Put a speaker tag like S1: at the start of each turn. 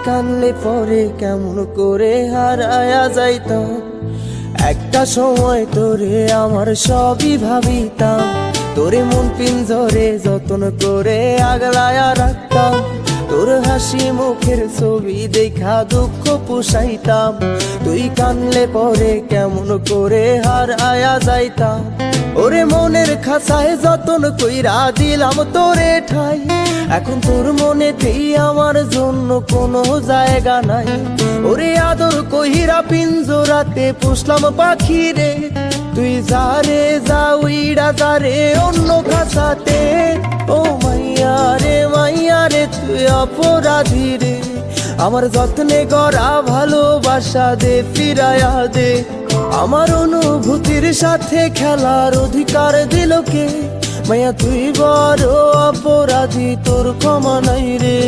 S1: কানলে পরে কেমন করে হারায়া যাইতাম। একটা সময় তোরে আমার সবই ভাবিতাম, তোরে মন পিঞ্জরে যতন করে আগলায়া রাখতাম। তোর হাসি মুখের ছবি দেখা দুঃখ পুষাইতাম, তুই কানলে পরে কেমন করে হারায়া যাইতাম। ওরে মনের খাঁচায় যতন কইরা দিলাম তোরে ঠাই, এখন তোর মনেতেই আমার জন্য কোনো জায়গা নাই। ওরে আদর কইরা পিঞ্জরাতে পুষলাম পাখি রে, তুই যারে যা উইড়া যারে অন্য খাঁচাতে। ও মাইয়া রে তুই অপরাধী রে, আমার যত্নে গড়া ভালোবাসা দে ফিরায়া দে। আমার অনুভূতির সাথে খেলার অধিকার দিল কে? মাইয়া তুই বড় অপরাধী, তোর ক্ষমা নাই রে।